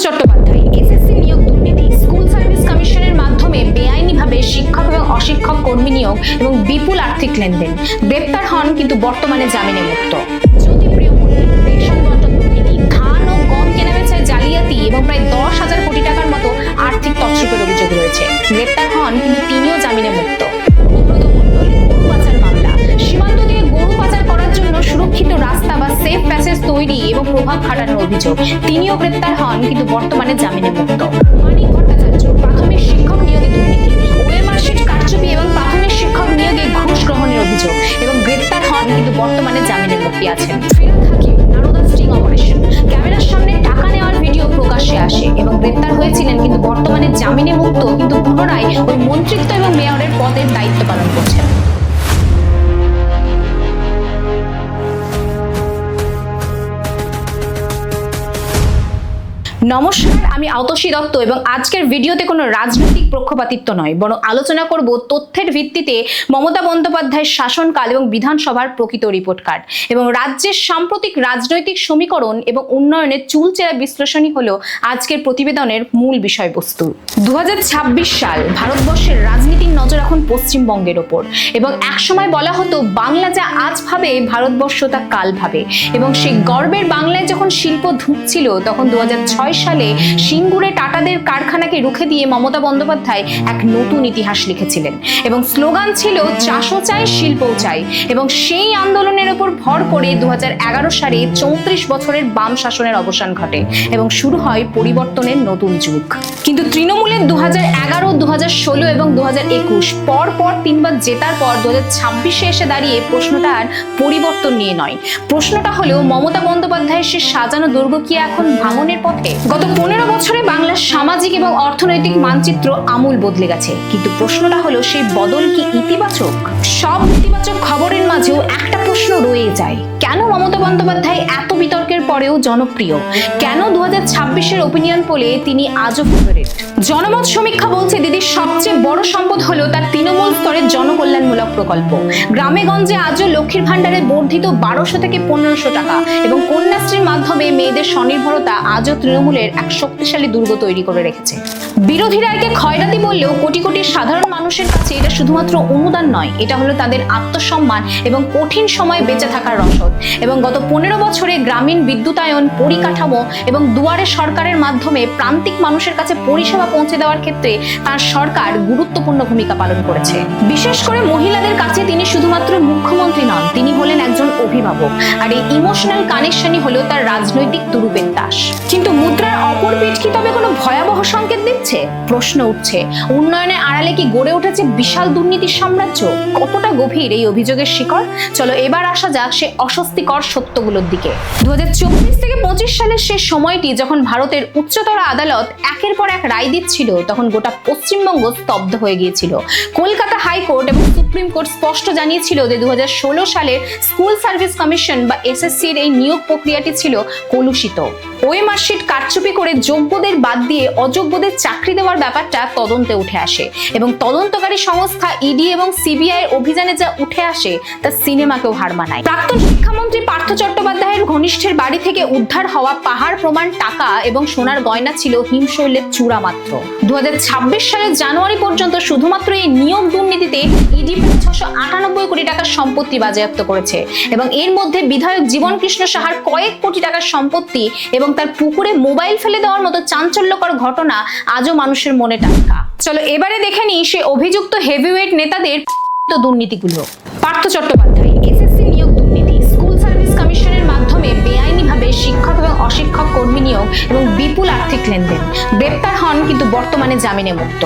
Chattopadhyay SSC নিয়োগ দুর্নীতি, school service কমিশনের মাধ্যমে বেআইনিভাবে শিক্ষক এবং অশিক্ষক কর্মী নিয়োগ এবং বিপুল আর্থিক লেনদেন। গ্রেপ্তার হন কিন্তু বর্তমানে জামিনে মুক্ত। জ্যোতিপ্রিয় মল্লিক রেশন বন্টন দুর্নীতি, ধান ও গম কেনাবেচায় জালিয়াতি এবং প্রায় 10,000 কোটি টাকার মতো আর্থিক তছরূপের অভিযোগ রয়েছে। গ্রেপ্তার হন কিন্তু তিনিও জামিনে মুক্ত। অনুব্রত মণ্ডল গরু পাচার মামলা, সীমান্ত দিয়ে গরু পাচার করার জন্য সুরক্ষিত রাস্তা বা সেফ প্যাসেজ তৈরি এবং প্রভাব খাটানোর অভিযোগ, তিনিও গ্রেপ্তার হন কিন্তু বর্তমানে জামিনে মুক্ত। মানিক ভট্টাচার্য প্রাথমিক শিক্ষক নিয়োগে দুর্নীতি, ওএমআর শিট কারচুপি এবং প্রাথমিক শিক্ষক নিয়োগে ঘুষ গ্রহণের অভিযোগ এবং গ্রেপ্তার হন কিন্তু বর্তমানে জামিনে মুক্তি আছেন। ফিরহাদ হাকিম নারদা স্টিং অপারেশন, ক্যামেরার সামনে টাকা নেওয়ার ভিডিও প্রকাশ্যে আসে এবং গ্রেপ্তার হয়েছিলেন কিন্তু বর্তমানে জামিনে মুক্ত, কিন্তু পুনরায় ওই মন্ত্রিত্ব এবং মেয়রের পদের দায়িত্ব পালন করছেন। নমস্কার, আমি আতসী দত্ত এবং আজকের ভিডিওতে কোনো রাজনৈতিক পক্ষপাতিত্ব নয়, বরং আলোচনা করব তথ্যের ভিত্তিতে মমতা বন্দ্যোপাধ্যায়ের শাসনকাল এবং বিধানসভার প্রকৃত রিপোর্ট কার্ড এবং রাজ্যের সাম্প্রতিক রাজনৈতিক সমীকরণ এবং উন্নয়নের চুলচেরা বিশ্লেষণই হলো আজকের প্রতিবেদনের মূল বিষয়বস্তু। 2026 সাল, ভারতবর্ষের রাজনীতির নজর এখন পশ্চিমবঙ্গের ওপর এবং একসময় বলা হতো বাংলা যা আজ ভাবে ভারতবর্ষ তা কাল ভাবে, এবং সেই গর্বের বাংলায় যখন শিল্প ধুঁকছিল তখন 2006 সালে সিঙ্গুরে টাটাদের কারখানাকে রুখে দিয়ে মমতা বন্দ্যোপাধ্যায় এক নতুন ইতিহাস লিখেছিলেন এবং স্লোগান ছিল চাষও চাই শিল্পও চাই, এবং সেই আন্দোলনের উপর ভর করে 2011 সালে 34 বছরের বাম শাসনের অবসান ঘটে এবং শুরু হয় পরিবর্তনের নতুন যুগ। কিন্তু তৃণমূলের 2011, 2016 এবং 2021 পর তিনবার জেতার পর 2026-এ এসে দাঁড়িয়ে প্রশ্নটা আর পরিবর্তন নিয়ে নয়, প্রশ্নটা হলো মমতা বন্দ্যোপাধ্যায়ের সে সাজানো দুর্গ কি এখন ভাঙনের পথে? গত 15 বছরে বাংলার সামাজিক এবং অর্থনৈতিক মানচিত্র আমূল বদলে গেছে, কিন্তু প্রশ্নটা হলো সেই বদল কি ইতিবাচক? সব ইতিবাচক খবরের মাঝেও একটা প্রশ্ন রয়ে যায়, কেন মমতা বন্দ্যোপাধ্যায় এত বিতর্কের পরেও জনপ্রিয়? কেন 2026-এর ওপিনিয়ন পোলে তিনি আজও ফেভারিট? জনমত সমীক্ষা বলছে দিদির সবচেয়ে বড় সম্পদ হলো তার তৃণমূল স্তরের জনকল্যাণমূলক প্রকল্প। গ্রামে গঞ্জে আজও লক্ষ্মীর ভান্ডারে বর্ধিত 1200 থেকে 1500 টাকা এবং কন্যাশ্রীর মাধ্যমে মেয়েদের স্বনির্ভরতা আজও তৃণমূলের এক শক্তিশালী দুর্গ তৈরি করে রেখেছে। বিরোধীরা একে ক্ষয়রাতি বললেও কোটি কোটি সাধারণ মানুষের কাছে এটা শুধুমাত্র অনুদান নয়, এটা হলো তাদের আত্মসম্মান এবং কঠিন সময়ে বেঁচে থাকার রসদ। এবং গত 15 বছরে গ্রামীণ বিদ্যুতায়ন, পরিকাঠামো এবং দুয়ারে সরকারের মাধ্যমে প্রান্তিক মানুষের কাছে পরিষেবা পৌঁছে দেওয়ার ক্ষেত্রে তার সরকার গুরুত্বপূর্ণ ভূমিকা পালন করেছে। বিশেষ করে মহিলাদের কাছে তিনি শুধুমাত্র মুখ্যমন্ত্রী নন, তিনি হলেন একজন অভিভাবক, আর এই ইমোশনাল কানেকশনই হলো তার রাজনৈতিক তুরুপের দাস। কিন্তু মুদ্রার অপর পিঠ কি তবে কোনো ভয়াবহ সংকেত দিচ্ছে? প্রশ্ন উঠছে, উন্নয়নের আড়ালে কি গড়ে উঠেছে বিশাল দুর্নীতির সাম্রাজ্য? কতটা গভীর এই অভিযোগের শিকড়? চলো এবার আসা যাক সে অস্বস্তিকর সত্যগুলোর দিকে। 2024 থেকে 25 সালের শেষ সময়টি যখন ভারতের উচ্চতর আদালত একের পর এক রায় দিচ্ছিল, তখন গোটা পশ্চিমবঙ্গ স্তব্ধ হয়ে গিয়েছিল। কলকাতা হাইকোর্ট এবং সুপ্রিম কোর্ট স্পষ্ট জানিয়েছিল যে 2016 সালের স্কুল সার্ভিস কমিশন বা এসএসসির এই নিয়োগ প্রক্রিয়াটি ছিল কলুষিত। ওএমআর শিট কারচুপি করে যোগ্যদের বাদ দিয়ে অযোগ্যদের চাকরি দেওয়ার ব্যাপারটা তদন্তে উঠে আসে এবং তদন্তকারী সংস্থা ইডি এবং সিবিআই এর অভিযানে যা উঠে আসে তা সিনেমাকেও হার মানায়। প্রাক্তন শিক্ষামন্ত্রী পার্থ চট্টোপাধ্যায়ের ঘনিষ্ঠের বাড়ি থেকে উদ্ধার হওয়া পাহাড় প্রমাণ টাকা এবং সোনার গয়না ছিল হিমশৈলের চূড়া মাত্র। 2026 সালের জানুয়ারি পর্যন্ত শুধুমাত্র এই নিয়োগ দুর্নীতিতে ইডি 698 কোটি টাকার সম্পত্তি বাজেয়াপ্ত করেছে এবং এর মধ্যে বিধায়ক জীবন কৃষ্ণ সাহার কয়েক কোটি টাকার সম্পত্তি এবং তার পুকুরে মোবাইল ফেলে দেওয়ার মতো চাঞ্চল্যকর ঘটনা আজও মানুষের মনে টাটকা। চলো এবারে দেখে নিই সে অভিযুক্ত হেভিওয়েট নেতাদের দুর্নীতিগুলো। পার্থ চট্টোপাধ্যায় এসএসসি নিয়োগ দুর্নীতি, স্কুল সার্ভিস কমিশনের মাধ্যমে বেআইনিভাবে শিক্ষক এবং অশিক্ষক কর্মী নিয়োগ এবং বিপুল আর্থিক লেনদেন। গ্রেপ্তার হন কিন্তু বর্তমানে জামিনে মুক্ত।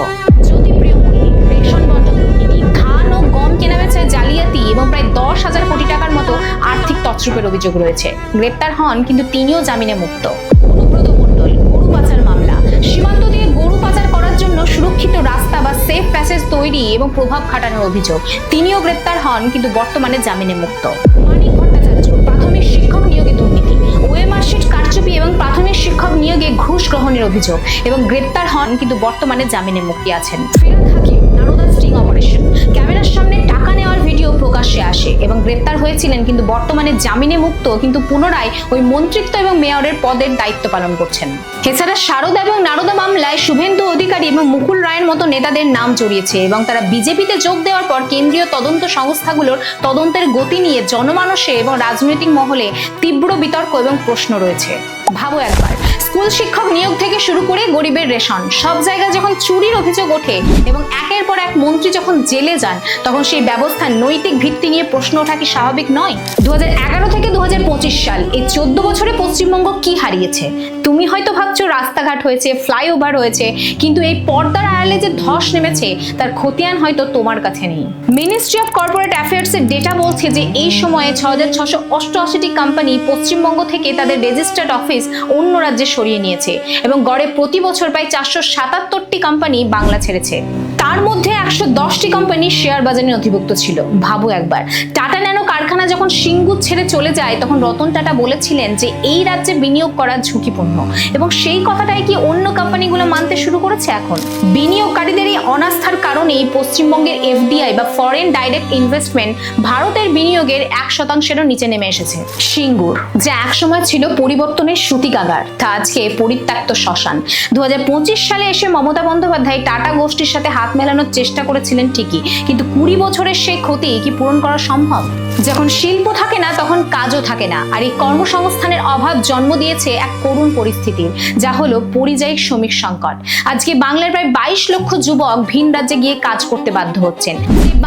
জ্যোতিপ্রিয় মল্লিক রেশন বন্টন দুর্নীতি, ধান ও গম কেনাবেচায় জালিয়াতি এবং প্রায় 10,000 কোটি টাকার মতো আর্থিক তছরূপের অভিযোগ রয়েছে। গ্রেপ্তার হন কিন্তু তিনিও জামিনে মুক্ত। অনুব্রত মণ্ডল গরু পাচার মামলা, সীমান্ত দিয়ে গরু পাচার করার জন্য সুরক্ষিত রাস্তা বা সেফ প্যাসেজ তৈরি এবং প্রভাব খাটানোর অভিযোগ, তিনিও গ্রেপ্তার হন কিন্তু বর্তমানে জামিনে মুক্ত। মানিক ভট্টাচার্য প্রাথমিক শিক্ষক নিয়োগে দুর্নীতি, ওএমআর শিট কারচুপি এবং প্রাথমিক শিক্ষক নিয়োগে ঘুষ গ্রহণের অভিযোগ এবং গ্রেপ্তার হন কিন্তু বর্তমানে জামিনে মুক্তি আছেন। ফিরহাদ হাকিম নারদা স্টিং অপারেশন, ক্যামেরার সামনে টাকা নেওয়ার ভিডিও সত্ত্বেও প্রকাশ্যে আসে এবং গ্রেপ্তার হয়েছিলেন, কিন্তু বর্তমানে জামিনে মুক্ত, কিন্তু পুনরায় ওই মন্ত্রিত্ব এবং মেয়রের পদের দায়িত্ব পালন করছেন। এছাড়া সারদা এবং নারদা মামলায় শুভেন্দু অধিকারী এবং মুকুল রায়ের মতো নেতাদের নাম জড়িয়েছে এবং তারা বিজেপিতে যোগ দেওয়ার পর কেন্দ্রীয় তদন্ত সংস্থাগুলোর তদন্তের গতি নিয়ে জনমানসে এবং রাজনৈতিক মহলে তীব্র বিতর্ক এবং প্রশ্ন রয়েছে। ভাবো একবার, স্কুল শিক্ষক নিয়োগ থেকে শুরু করে গরিবের রেশন সব জায়গায় যখন চুরির অভিযোগ ওঠে এবং একের পর এক মন্ত্রী যখন জেলে যান, তখন সেই ব্যবস্থার নৈতিক ভিত্তি নিয়ে প্রশ্ন ওঠা কি স্বাভাবিক নয়? 2011 থেকে 2025 সাল, এই 14 বছরে পশ্চিমবঙ্গ কি হারিয়েছে? তুমি হয়তো ভাবছো রাস্তাঘাট হয়েছে, ফ্লাইওভার হয়েছে, কিন্তু এই পর্দার আড়ালে যে ধস নেমেছে তার খতিয়ান হয়তো তোমার কাছে নেই। মিনিস্ট্রি অফ কর্পোরেট অ্যাফেয়ার্স এর ডেটা বলছে যে এই সময়ে 6688টি কোম্পানি পশ্চিমবঙ্গ থেকে তাদের রেজিস্টার্ড অফিস অন্য রাজ্যে সরিয়ে নিয়েছে এবং গড়ে প্রতি বছর প্রায় 477টি কোম্পানি বাংলা ছেড়েছে। তার মধ্যে 110টি কোম্পানি শেয়ার বাজারে নথিভুক্ত ছিল। ভাবো একবার, টাটা ন্যানো কারখানা যখন সিঙ্গুর ছেড়ে চলে যায়, তখন রতন টাটা বলেছিলেন যে এই রাজ্যে বিনিয়োগ করা ঝুঁকিপূর্ণ, এবং সেই কথাটাই কি অন্য কোম্পানিগুলো মানতে শুরু করেছে এখন? বিনিয়োগকারীদের এই অনাস্থার কারণেই পশ্চিমবঙ্গের এফডিআই বা ফরেন ডাইরেক্ট ইনভেস্টমেন্ট ভারতের বিনিয়োগের 1%-এরও নিচে নেমে এসেছে। সিঙ্গুর, যা একসময় ছিল পরিবর্তনের সূতিকাগার, তা আজকে পরিত্যক্ত শ্মশান। 2025 সালে এসে মমতা বন্দ্যোপাধ্যায় টাটা গোষ্ঠীর সাথে হাত মেলানোর চেষ্টা করেছিলেন ঠিকই, কিন্তু 20 বছরের সেই ক্ষতি কি পূরণ করা সম্ভব? যখন শিল্প থাকে না তখন কাজও থাকে না, আর এই কর্মসংস্থানের অভাব জন্ম দিয়েছে এক করুণ পরিস্থিতির, যা হলো পরিযায়ী শ্রমিক সংকট। আজকে বাংলার প্রায় 22 লক্ষ যুবক ভিন রাজ্যে গিয়ে কাজ করতে বাধ্য হচ্ছেন।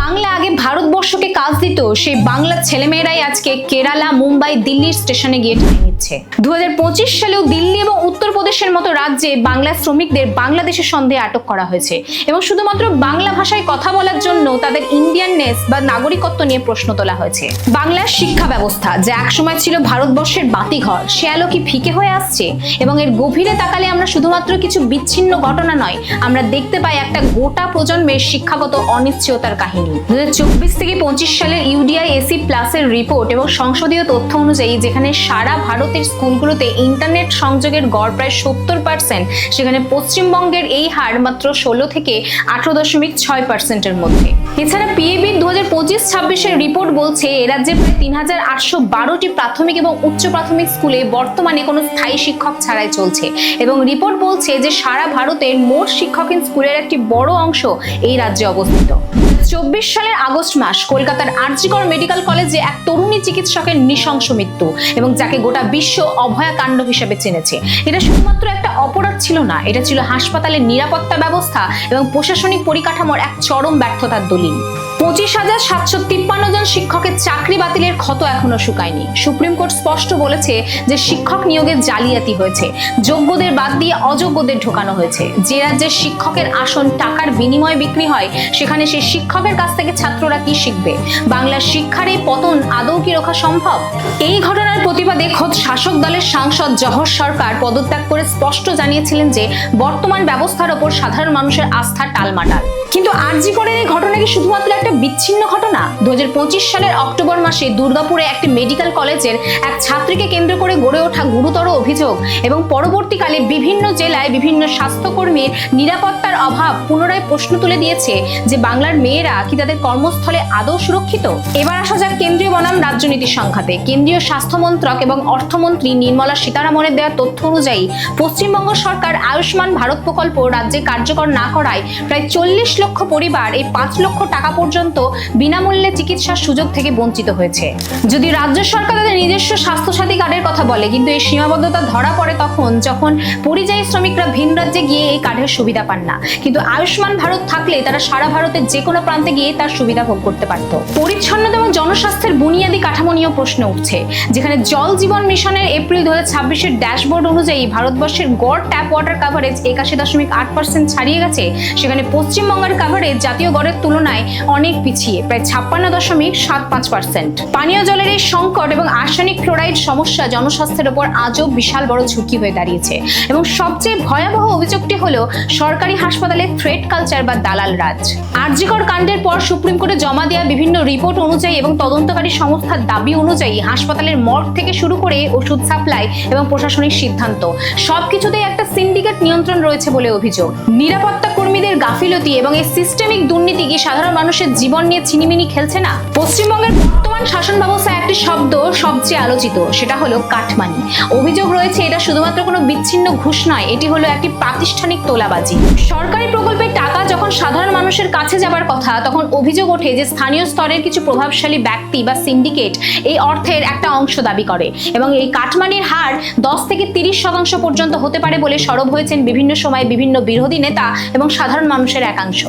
বাংলা আগে ভারতবর্ষকে কাজ দিত, সেই বাংলার ছেলেমেয়েরাই আজকে কেরালা, মুম্বাই, দিল্লির স্টেশনে গিয়ে ঠাঁই নিচ্ছে। 2025 সালেও দিল্লি এবং উত্তরপ্রদেশের মতো রাজ্যে বাংলা শ্রমিকদের বাংলাদেশের সন্দেহে আটক করা হয়েছে এবং শুধুমাত্র বাংলা ভাষায় কথা বলার জন্য তাদের ইন্ডিয়াননেস বা নাগরিকত্ব নিয়ে প্রশ্ন তোলা হয়েছে। বাংলার শিক্ষা ব্যবস্থা, যা একসময় ছিল ভারতবর্ষের বাতিঘর, সে আলো কি ফিকে হয়ে আসছে? এবং এর গভীরে তাকালে আমরা শুধুমাত্র কিছু বিচ্ছিন্ন ঘটনা নয়, আমরা দেখতে পাই একটা গোটা প্রজন্মের শিক্ষাগত অনিশ্চয়তার কাহিনী। 2024 থেকে 25 সালের ইউডিআই-এসি প্লাসের রিপোর্ট এবং সংসদীয় তথ্য অনুযায়ী, যেখানে সারা ভারতের স্কুলগুলোতে ইন্টারনেট সংযোগের গড় প্রায় 70%, সেখানে পশ্চিমবঙ্গের এই হার মাত্র 16 থেকে 18.6%-এর মধ্যে। এছাড়া পিএবি 2025-26 এর রিপোর্ট বলছে এ রাজ্যে প্রায় 3812টি প্রাথমিক এবং উচ্চ প্রাথমিক স্কুলে বর্তমানে কোনো স্থায়ী শিক্ষক ছাড়াই চলছে, এবং রিপোর্ট বলছে যে সারা ভারতের মোট শিক্ষকহীন স্কুলের একটি বড় অংশ এই রাজ্যে অবস্থিত। 24 সালের আগস্ট মাস কলকাতার আরজিকর মেডিকেল কলেজে এক তরুণী চিকিৎসকের নৃশংস মৃত্যু, এবং যাকে গোটা বিশ্ব অভয়াকাণ্ড হিসেবে চিনেছে। এটা শুধুমাত্র একটা অপরাধ ছিল না, এটা ছিল হাসপাতালের নিরাপত্তা ব্যবস্থা এবং প্রশাসনিক পরিকাঠামোর এক চরম ব্যর্থতার দলিল। 25,753 জন শিক্ষকের চাকরি বাতিলের ক্ষত এখনো শুকায়নি। সুপ্রিম কোর্ট স্পষ্ট বলেছে যে শিক্ষক নিয়োগের জালিয়াতি হয়েছে, যোগ্যদের বাদ দিয়ে অযোগ্যদের ঢোকানো হয়েছে। যে রাজ্যে শিক্ষকের আসন টাকার বিনিময়ে বিক্রি হয়, সেখানে সেই শিক্ষকের কাছ থেকে ছাত্ররা কি শিখবে? বাংলার শিক্ষার এই পতন আদৌ কি রোখা সম্ভব? এই ঘটনার প্রতিবাদে খোদ শাসক দলের সাংসদ জহর সরকার পদত্যাগ করে স্পষ্ট জানিয়েছিলেন যে বর্তমান ব্যবস্থার ওপর সাধারণ মানুষের আস্থা টালমাটাল। কিন্তু আরজিকরের এই ঘটনা কি শুধুমাত্র একটা বিচ্ছিন্ন ঘটনা? 2025 সালের অক্টোবর মাসে দুর্গাপুরে একটি মেডিকেল কলেজের এক ছাত্রীকে কেন্দ্র করে গড়ে ওঠা গুরুতর অভিযোগ এবং পরবর্তীকালে বিভিন্ন জেলায় বিভিন্ন স্বাস্থ্যকর্মীর নিরাপত্তার অভাব পুনরায় প্রশ্ন তুলে দিয়েছে যে বাংলার মেয়েরা কি তাদের কর্মস্থলে আদৌ সুরক্ষিত? এবার আসা যাক কেন্দ্রীয় বনাম রাজ্যনীতি সংঘাতে। কেন্দ্রীয় স্বাস্থ্য মন্ত্রক এবং অর্থমন্ত্রী নির্মলা সীতারামনের দেওয়া তথ্য অনুযায়ী পশ্চিমবঙ্গ সরকার আয়ুষ্মান ভারত প্রকল্প রাজ্যে কার্যকর না করায় প্রায় 40 লক্ষ পরিবার এই 5 লক্ষ টাকা পর্যন্ত বিনামূল্যে চিকিৎসার সুযোগ থেকে বঞ্চিত হয়েছে। যদি রাজ্য সরকার তাদের নিজস্ব স্বাস্থ্যসাথী কার্ডের কথা বলে, কিন্তু এই সীমাবদ্ধতা ধরা পড়ে তখন যখন পরিযায়ী শ্রমিকরা ভিন রাজ্যে গিয়ে এই কার্ডের সুবিধা পান না। কিন্তু আয়ুষ্মান ভারত থাকলে তারা সারা ভারতের যে কোনো প্রান্তে গিয়ে তার সুবিধা ভোগ করতে পারত। পরিচ্ছন্নতা এবং জনস্বাস্থ্যের বুনিয়াদী কাঠামো নিয়েও প্রশ্ন উঠছে, যেখানে জল জীবন মিশনের এপ্রিল 2026 এর ড্যাশবোর্ড অনুযায়ী ভারতবর্ষের গড় ট্যাপ ওয়াটার কাভারেজ 81.8% ছাড়িয়ে গেছে, সেখানে পশ্চিমবঙ্গের কাভারেজ জাতীয় গড়ের তুলনায় অনেক পিছিয়ে, প্রায় 56.75%। পানীয় জলের এই সংকট এবং আর্সেনিক ফ্লোরাইড সমস্যা জনস্বাস্থ্যের উপর আজও বিশাল বড় ঝুঁকি হয়ে দাঁড়িয়েছে। এবং সবচেয়ে ভয়াবহ অভিযোগটি হলো সরকারি হাসপাতালে থ্রেড কালচার বা দালাল রাজ। আরজিকর কাণ্ডের পর সুপ্রিম কোর্টে জমা দেওয়া বিভিন্ন রিপোর্ট অনুযায়ী এবং তদন্তকারী সংস্থার দাবি অনুযায়ী হাসপাতালের মর্গ থেকে শুরু করে ওষুধ সাপ্লাই এবং প্রশাসনিক সিদ্ধান্ত সবকিছুতেই একটা সিন্ডিকেট নিয়ন্ত্রণ রয়েছে বলে অভিযোগ। নিরাপত্তা কর্মীদের গাফিলতি এবং এই সিস্টেমিক দুর্নীতি কি সাধারণ মানুষের জীবন নিয়ে ছিনিমিনি খেলছে না? পশ্চিমবঙ্গের বর্তমান শাসন ব্যবস্থায় একটি শব্দ সবচেয়ে আলোচিত, সেটা হলো কাটমানি। অভিযোগ রয়েছে এটা শুধুমাত্র কোনো বিচ্ছিন্ন ঘুষ নয়, এটি হলো একটি প্রাতিষ্ঠানিক তোলাবাজি। সরকারি প্রকল্পের টাকা যখন সাধারণ মানুষের কাছে যাবার কথা, তখন অভিযোগ ওঠে যে স্থানীয় স্তরের কিছু প্রভাবশালী ব্যক্তি বা সিন্ডিকেট এই অর্থের একটা অংশ দাবি করে এবং এই কাটমানির হার 10 থেকে 30% পর্যন্ত হতে পারে বলে সরব হয়েছেন বিভিন্ন সময় বিভিন্ন বিরোধী নেতা এবং সাধারণ মানুষের একাংশ।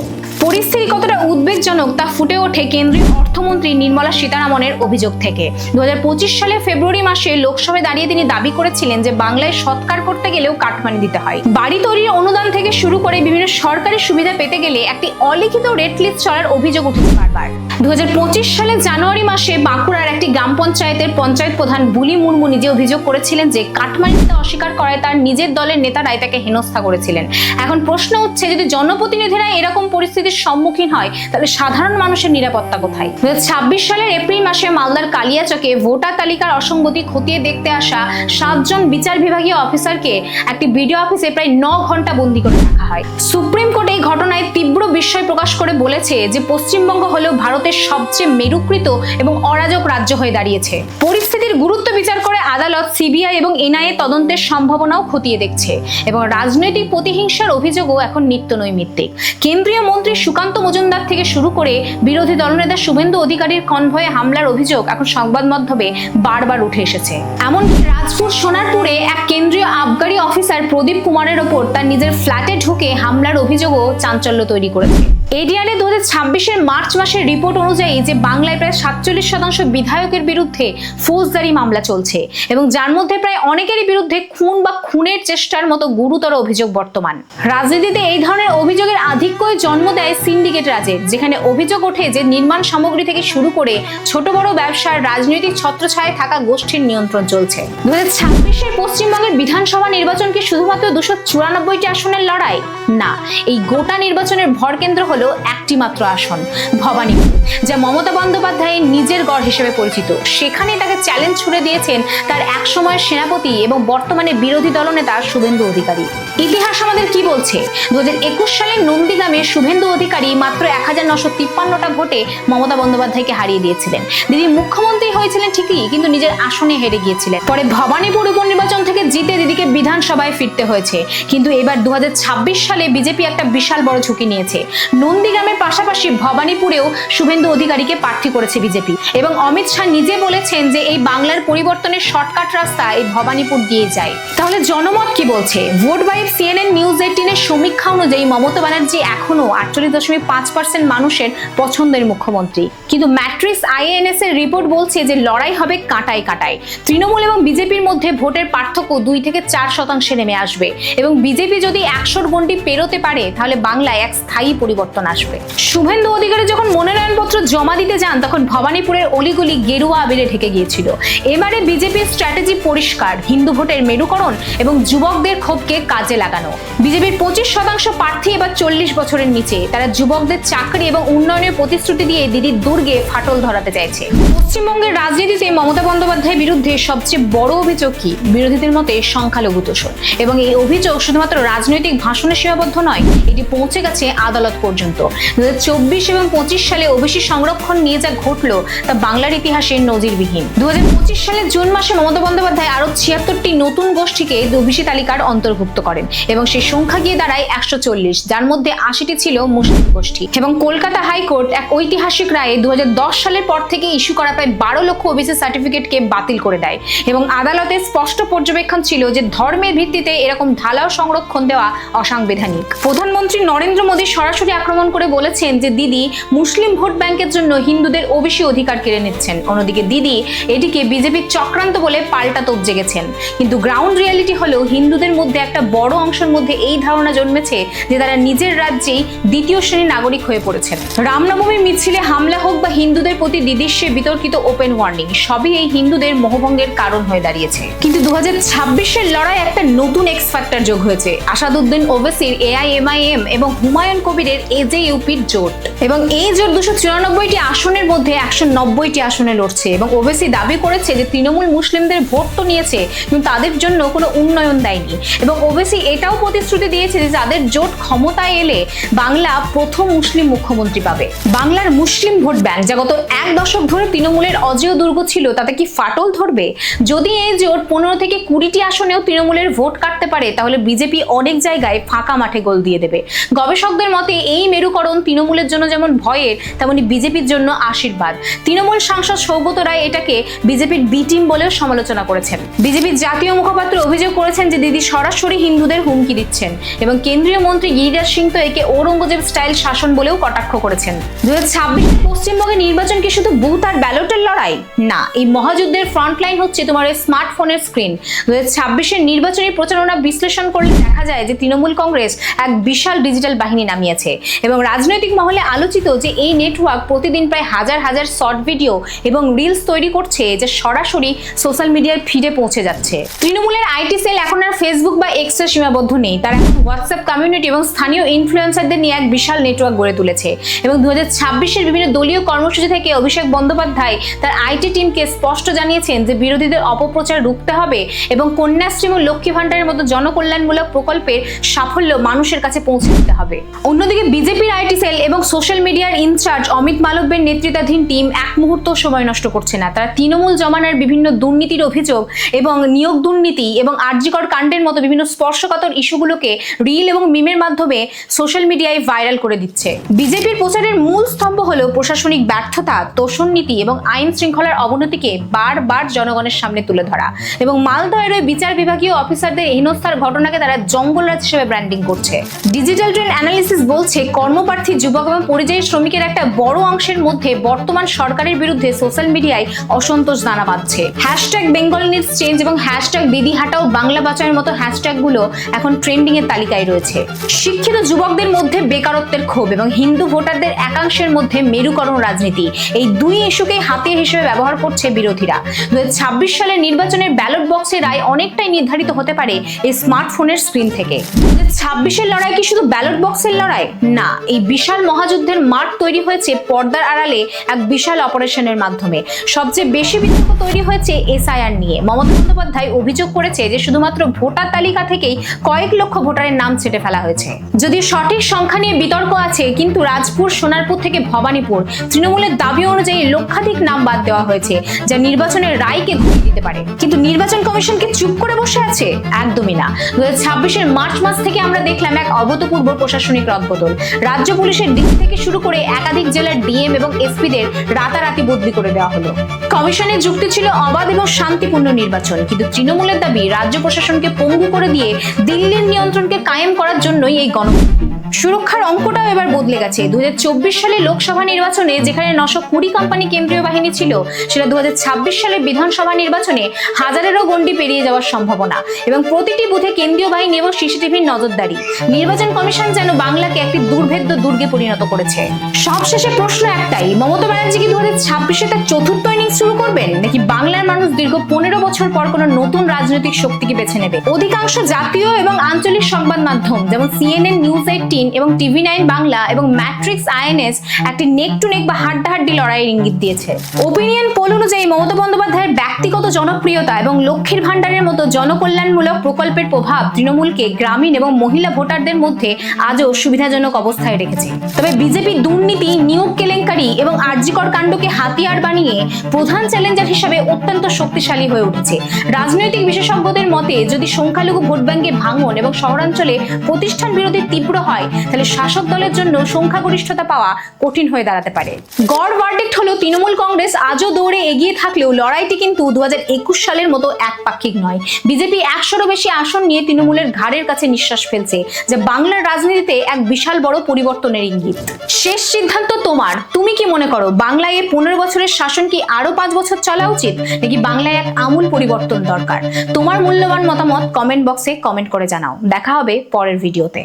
পরিস্থিতি কতটা উদ্বেগজনক তা ফুটে ওঠে কেন্দ্রীয় অর্থমন্ত্রী নির্মলা সীতারামনের অভিযোগ থেকে। 2025 সালে ফেব্রুয়ারি মাসে লোকসভায় দাঁড়িয়ে তিনি দাবি করেছিলেন যে বাংলায় সৎকার করতে গেলেও কাটমানি দিতে হয়। বাড়ি তৈরির অনুদান থেকে শুরু করে বিভিন্ন সরকারি সুবিধা পেতে গেলে একটি অলিখিত রেট লিস্ট চলার অভিযোগ উঠেছে বারবার। 2025 সালে জানুয়ারি মাসে বাঁকুড়ার একটি গ্রাম পঞ্চায়েতের পঞ্চায়েত প্রধান বুলি মুর্মু নিজে অভিযোগ করেছিলেন যে কাটমানি দিতে অস্বীকার করায় তার নিজের দলের নেতারাই তাকে হেনস্থা করেছিলেন। এখন প্রশ্ন উঠছে, যদি জনপ্রতিনিধিরা এরকম পরিস্থিতির সম্মুখীন হয় তাহলে সাধারণ মানুষের নিরাপত্তা কোথায়? 2026 সালের এপ্রিল মাসে মালদার কালিয়াচকে ভোটার তালিকার অসঙ্গতি খতিয়ে দেখতে আসা 7 জন বিচার বিভাগীয় অফিসারকে একটি বিডিও অফিসে প্রায় 9 ঘন্টা বন্দী করে রাখা হয়। সুপ্রিম কোর্ট এই ঘটনায় তীব্র বিস্ময় প্রকাশ করে বলেছে যে পশ্চিমবঙ্গ হলো ভারতের সবচেয়ে মেরুকৃত এবং অরাজক রাজ্য হয়ে দাঁড়িয়েছে। পরিস্থিতির গুরুত্ব বিচার করে আদালত সিবিআই এবং এনআইএ তদন্তের সম্ভাবনাও খতিয়ে দেখছে এবং রাজনৈতিক প্রতিহিংসার অভিযোগও এখন নিত্য নৈমিত্তিক। কেন্দ্রীয় মন্ত্রী সুকান্ত মজুমদার থেকে শুরু করে বিরোধী দলনেতা শুভেন্দু অধিকারীর কনভয়ে হামলার অভিযোগ এখন সংবাদ মাধ্যমে বারবার উঠে এসেছে। এমনকি রাজপুর সোনারপুরে এক কেন্দ্রীয় আবগারি অফিসার প্রদীপ কুমারের ওপর তার নিজের ফ্ল্যাটে ঢুকে হামলার অভিযোগও চাঞ্চল্য তৈরি করেছে। এডিআরএ 2026 মার্চ মাসের রিপোর্ট অনুযায়ী যে বাংলায় প্রায় 47% বিধায়কের বিরুদ্ধে ফৌজদারি মামলা চলছে এবং যার মধ্যে প্রায় অনেকেরই বিরুদ্ধে খুন বা খুনের চেষ্টার মতো গুরুতর অভিযোগ বর্তমান। রাজনীতিতে এই ধরনের অভিযোগের আধিক্যই জন্ম দেয় সিন্ডিকেট রাজের, যেখানে অভিযোগ ওঠে যে নির্মাণ সামগ্রী থেকে শুরু করে ছোট বড় ব্যবসার রাজনৈতিক ছত্রছায়ায় থাকা গোষ্ঠীর নিয়ন্ত্রণ চলছে। 2026 পশ্চিমবঙ্গের বিধানসভা নির্বাচন কি শুধুমাত্র 294টি আসনের লড়াই? না, এই গোটা নির্বাচনের ভরকেন্দ্র হলো একটি মাত্র আসন, ভবানীপুর, যা মমতা বন্দ্যোপাধ্যায়ের নিজের গড় হিসেবে পরিচিত। সেখানে তাকে চ্যালেঞ্জ ছুড়ে দিয়েছেন তার এক সময়ের সেনাপতি এবং বর্তমানে বিরোধী দলনেতা শুভেন্দু অধিকারী। ইতিহাস আমাদের কি বলছে? 2021 সালে নন্দীগ্রামে শুভেন্দু অধিকারী মাত্র 1953টা ভোটে মমতা বন্দ্যোপাধ্যায়কে হারিয়ে দিয়েছিলেন। দিদি মুখ্যমন্ত্রী হয়েছিলেন ঠিকই, কিন্তু নিজের আসনে হেরে গিয়েছিলেন। পরে ভবানীপুর উপনির্বাচন থেকে জিতে দিদিকে বিধানসভায় ফিরতে হয়েছে। কিন্তু এবার 2026 সালে বিজেপি একটা বিশাল বড় ঝুঁকি নিয়েছে। নন্দীগ্রামের পাশাপাশি ভবানীপুরেও শুভেন্দু অধিকারীকে প্রার্থী করেছে বিজেপি এবং অমিত শাহ নিজে বলেছেন যে এই বাংলার পরিবর্তনের শর্টকাট রাস্তা এই ভবানীপুর দিয়ে যায়। তাহলে জনমত কি বলছে? ভোট বাইব CNN নিউজ 18 সমীক্ষা অনুযায়ী মমতা ব্যানার্জি এখনো 48.5% মানুষের পছন্দের মুখ্যমন্ত্রী, কিন্তু ম্যাট্রিক্স IANS এর রিপোর্ট বলছে যে লড়াই হবে কাঁটায় কাঁটায়। তৃণমূল এবং বিজেপির মধ্যে ভোটের পার্থক্য 2 থেকে 4% নেমে আসবে এবং বিজেপি যদি 100 গণ্ডি পেরোতে পারে তাহলে বাংলায় এক স্থায়ী পরিবর্তন আসবে। শুভেন্দু অধিকারী যখন মনোনয়নপত্র জমা দিতে যান তখন ভবানীপুরের অলিগলি গেরুয়া আবিরে ঢেকে গিয়েছিল। এবারে বিজেপির স্ট্র্যাটেজি পরিষ্কার, হিন্দু ভোটের মেরুকরণ এবং যুবকদের ক্ষোভকে কাজে লাগানো। বিজেপির 25% প্রার্থী এবার 40 বছরের নিচে। তারা যুবকদের চাকরি এবং উন্নয়নের প্রতিশ্রুতি দিয়ে দিদির দুর্গে ফাটল ধরাতে চাইছে। পশ্চিমবঙ্গের রাজনীতিতে মমতা বন্দ্যোপাধ্যায়ের বিরুদ্ধে সবচেয়ে বড় অভিযোগ কি? বিরোধীদের মতে সংখ্যালঘু তোষণ, এবং এই অভিযোগ শুধুমাত্র রাজনৈতিক ভাষণে সীমাবদ্ধ নয়, এটি পৌঁছে গেছে আদালত পর্যন্ত। 2024 এবং 25 সালে ওবিসি সংরক্ষণ নিয়ে যা ঘটলো তা বাংলার ইতিহাসে নজিরবিহীন। 2025 সালের জুন মাসে মমতা বন্দ্যোপাধ্যায় আরো 76টি নতুন গোষ্ঠীকে ওবিসি তালিকার অন্তর্ভুক্ত করেন এবং সেই সংখ্যা গিয়ে দাঁড়ায় 140, যার মধ্যে 80টি ছিল মুসলিম গোষ্ঠী। এবং কলকাতা হাইকোর্ট এক ঐতিহাসিক রায়ে 2010 সালের পর থেকে ইস্যু করা প্রায় 12 লক্ষ ওবিসি সার্টিফিকেটকে বাতিল করে দেয় এবং আদালতের স্পষ্ট পর্যবেক্ষণ ছিল যে ধর্মের ভিত্তিতে এরকম ঢালাও সংরক্ষণ দেওয়া অসাংবিধানিক। প্রধানমন্ত্রী নরেন্দ্র মোদী সরাসরি আক্রমণ করে বলেছেন যে দিদি মুসলিম ভোট ব্যাংকের জন্য হিন্দুদের ওবিসি অধিকার কেড়ে নিচ্ছেন। অন্যদিকে দিদি এটিকে বিজেপির চক্রান্ত বলে পাল্টা তোপ জেগেছেন। কিন্তু গ্রাউন্ড রিয়ালিটি হলো হিন্দুদের মধ্যে একটা বড় অংশের মধ্যে এই ধারণা জন্মেছে যে তারা নিজের রাজ্যেই দ্বিতীয় শ্রেণীর নাগরিক হয়ে পড়েছেন। রামনবমী মিছিলে হামলা হোক বা হিন্দুদের প্রতি দিদির সে বিতর্কিত ওপেন ওয়ার্নিং, সবই এই হিন্দুদের মোহভঙ্গের কারণ হয়ে দাঁড়িয়েছে। কিন্তু 2026 লড়াই একটা নতুন এক্স ফ্যাক্টর যোগ হয়েছে। আসাদুদ্দিন ওবেসির AIMIM এবং হুমায়ুন কবিরের এজেইউপির জোট, এবং এই জোট 294টি আসনের মধ্যে 190টি আসনে লড়ছে। এবং ওবেসি দাবি করেছে যে তৃণমূল মুসলিমদের ভোট তো নিয়েছে কিন্তু তাদের জন্য কোনো উন্নয়ন দেয়নি। এবং ওবেসি এটাও প্রতিশ্রুতি দিয়েছে যে তাদের জোট ক্ষমতায় এলে বাংলা প্রথম মুসলিম মুখ্যমন্ত্রী পাবে। বাংলার মুসলিম ভোট ব্যাংক যা গত এক দশক ধরে তৃণমূলের অজেয় দুর্গ ছিল, তাতে কি ফাটল ধরবে? যদি এই জোট 15 থেকে 20টি আসনেও তৃণমূলের ভোট কাটতে পারে তাহলে বিজেপি অনেক জায়গায় ফাঁকা মাঠে গোল দিয়ে দেবে। গবেষকদের মতে এই মেরুকরণ তৃণমূলের জন্য যেমন ভয়ের তেমনি বিজেপির জন্য আশীর্বাদ। তৃণমূল সাংসদ সৌগত রায় এটাকে বিজেপির বি টিম বলেও সমালোচনা করেছেন। বিজেপির জাতীয় মুখপাত্র অভিযোগ করেছেন যে দিদি সরাসরি হিন্দুদের হুমকি দিচ্ছেন, এবং কেন্দ্রীয় মন্ত্রী গিরিরাজ সিং তো একে ঔরঙ্গজেব স্টাইল শাসন বলেও কটাক্ষ করেছেন। 2026 পশ্চিমবঙ্গের নির্বাচন কি শুধু বুথ আর ব্যালটের লড়াই? না, এই মহাযুদ্ধের ফ্রন্টলাইন হচ্ছে তোমার স্মার্টফোনের স্ক্রিন। 2026 নির্বাচনী প্রচারণা বিশ্লেষণ করলে দেখা যায় যে তৃণমূল কংগ্রেস এক বিশাল ডিজিটাল বাহিনী নামিয়েছে, এবং রাজনৈতিক মহলে আলোচিত যে এই নেটওয়ার্ক প্রতিদিন প্রায় হাজার হাজার শর্ট ভিডিও এবং রিলস তৈরি করছে যে সরাসরি সোশ্যাল মিডিয়ার ফিডে পৌঁছে যাচ্ছে। তৃণমূলের আইটি সেল এখন আর ফেসবুক বা এক্স এর সীমাবদ্ধ নেই, তারা এখন হোয়াটসঅ্যাপ কমিউনিটি এবং স্থানীয় ইনফ্লুয়েন্সারদের নিয়ে এক বিশাল নেটওয়ার্ক গড়ে তুলেছে। এবং 2026 বিভিন্ন দলীয় কর্মসূচি থেকে অভিষেক বন্দ্যোপাধ্যায় তার আইটি টিমকে স্পষ্ট জানিয়েছেন যে বিরোধীদের অপপ্রচার রুখতে হবে এবং কন্যাশ্রী ও লক্ষ্মী ভান্ডারের মতো জনকল্যাণমূলক প্রকল্পের সাফল্য মানুষের কাছে পৌঁছে দিতে হবে। অন্যদিকে বিজেপির আইটি সেল এবং সোশ্যাল মিডিয়ার ইনচার্জ অমিত মালব্যের নেতৃত্বাধীন টিম এক মুহূর্ত সময় নষ্ট করছে না। তারা তৃণমূল জমানার বিভিন্ন দুর্নীতির অভিযোগ এবং নিয়োগ দুর্নীতি এবং আরজিকর কাণ্ডের মতো বিভিন্ন স্পর্শকাতর ইস্যুগুলোকে রিল এবং মিমের মাধ্যমে সোশ্যাল মিডিয়ায় ভাইরাল করে দিচ্ছে। বিজেপির প্রচারের মূল স্তম্ভ হলো প্রশাসনিক ব্যর্থতা, তোষণনীতি এবং আইন শৃঙ্খলার অবনতিকে বারবার জনগণের সামনে তুলে ধরা, এবং মালদহের ওই বিচার বিভাগীয় অফিসারদের হেনস্থার ঘটনাকে তারা জঙ্গলরাজ হিসেবে ব্র্যান্ডিং করছে। ডিজিটাল ট্রেন্ড অ্যানালিসিস বলছে কর্মপ্রার্থী যুবক এবং পরিযায়ী শ্রমিকের একটা বড় অংশের মধ্যে বর্তমান সরকারের বিরুদ্ধে সোশ্যাল মিডিয়ায় অসন্তোষ দানা বাঁধছে। হ্যাশট্যাগ বেঙ্গল নিডস চেঞ্জ এবং হ্যাশট্যাগ দিদি হাটাও বাংলা বাঁচানোর মতো হ্যাশট্যাগুলো এখন ট্রেন্ডিং এর তালিকায় রয়েছে। শিক্ষিত যুবকদের মধ্যে বেকারত্বের ক্ষোভ এবং হিন্দু ভোটারদের একাংশের মধ্যে মেরুকরণ রাজনীতি, এই দুই ইস্যুকে হাতিয়ার হিসেবে ব্যবহার করছে বিরোধীরা। 2026 সালের নির্বাচনের ব্যালট বক্সের রায় অনেকটাই নির্ধারিত হতে পারে এই স্মার্টফোনের স্ক্রিন থেকে। 2026 লড়াই কি শুধু ব্যালট বক্সের লড়াই? না, এই বিশাল মহাযুদ্ধের মাঠ তৈরি হয়েছে পর্দার আড়ালে এক বিশাল অপারেশনের মাধ্যমে। সবচেয়ে বেশি বিতর্ক তৈরি হয়েছে এসআইআর নিয়ে। মমতা বন্দ্যোপাধ্যায় অভিযোগ করেছে যে শুধুমাত্র ভোটার তালিকা থেকেই কয়েক লক্ষ ভোটারের নাম ছেঁটে ফেলা হয়েছে। যদিও সঠিক সংখ্যা নিয়ে বিতর্ক আছে, কিন্তু রাজপুর, সোনারপুর থেকে ভবানীপুর তৃণমূলের দাবি অনুযায়ী লক্ষাধিক নাম বাদ দেওয়া হয়েছে, যা নির্বাচনের রায়কে ঘুরিয়ে দিতে পারে। কিন্তু নির্বাচন কমিশনকে চুপ করে বসে আছে? একদমই না। 2026 মার্চ মাস থেকে আমরা দেখলাম এক অভূতপূর্ব প্রশাসনিক রদবদল। রাজ্য পুলিশের ডিসি থেকে শুরু করে একাধিক জেলার ডিএম এবং এসপিদের রাতারাতি বদলি করে দেওয়া হলো। কমিশনের যুক্তি ছিল অবাধ এবং শান্তিপূর্ণ নির্বাচন, কিন্তু তৃণমূলের দাবি রাজ্য প্রশাসনকে পঙ্গু করে দিয়ে দিল্লির নিয়ন্ত্রণকে কায়েম করার জন্যই এই গণভর্তি। সুরক্ষার অঙ্কটাও এবার বদলে গেছে। 2024 সালে লোকসভা নির্বাচনে যেখানে 920 কোম্পানি কেন্দ্রীয় বাহিনী ছিল, সেটা 2026 সালে বিধানসভা নির্বাচনে হাজারেরও গণ্ডি পেরিয়ে যাওয়ার সম্ভাবনা, এবং প্রতিটি বুথে কেন্দ্রীয় বাহিনী এবং সিসিটিভির নজরদারি। নির্বাচন কমিশন যেন বাংলাকে একটি দুর্ভেদ্য দুর্গে পরিণত করেছে। সবশেষে প্রশ্ন একটাই, মমতা ব্যানার্জি কি 2026 তার চতুর্থ ইনিংস শুরু করবেন, নাকি বাংলার মানুষ দীর্ঘ 15 বছর পর কোনো নতুন রাজনৈতিক শক্তিকে বেছে নেবে? অধিকাংশ জাতীয় এবং আঞ্চলিক সংবাদ মাধ্যম যেমন CNN, নিউজ 18 এবং TV9 বাংলা এবং ম্যাট্রিক্স INS একটি নেক টু নেক বা হাড্ডাহাড্ডি লড়াইয়ের ইঙ্গিত দিয়েছে। ওপিনিয়ন পোল অনুযায়ী মমতা বন্দ্যোপাধ্যায়ের ব্যক্তিগত জনপ্রিয়তা এবং লক্ষ্মীর ভান্ডারের মতো জনকল্যাণমূলক প্রকল্পের প্রভাব তৃণমূলকে গ্রামীণ এবং মহিলা ভোটারদের মধ্যে আজও সুবিধাজনক অবস্থায় রেখেছে। তবে বিজেপি দুর্নীতি, নিয়োগ কেলেঙ্কারি এবং আরজিকর কাণ্ডকে হাতিয়ার বানিয়ে প্রধান চ্যালেঞ্জার হিসেবে অত্যন্ত শক্তিশালী হয়ে উঠেছে। রাজনৈতিক বিশেষজ্ঞদের মতে যদি সংখ্যালঘু ভোট ব্যাংকে ভাঙন এবং শহরাঞ্চলে প্রতিষ্ঠান বিরোধী তীব্র হয়, তাহলে শাসক দলের জন্য সংখ্যাগরিষ্ঠতা পাওয়া কঠিন হয়ে দাঁড়াতে পারে। গড় ভার্ডিক্ট হলো তৃণমূল কংগ্রেস আজও দৌড়ে এগিয়ে থাকলেও লড়াইটি কিন্তু 2021 সালের মতো একপাক্ষিক নয়। বিজেপি 100-রও বেশি আসন নিয়ে তৃণমূলের ঘাড়ের কাছে নিঃশ্বাস ফেলছে, যা বাংলার রাজনীতিতে এক বিশাল বড় পরিবর্তনের ইঙ্গিত। শেষ সিদ্ধান্ত তোমার। তুমি কি মনে করো বাংলায় 15 বছরের শাসন কি আরো 5 বছর চলা উচিত, নাকি বাংলায় এক আমূল পরিবর্তন দরকার? তোমার মূল্যবান মতামত কমেন্ট বক্সে কমেন্ট করে জানাও। দেখা হবে পরের ভিডিওতে।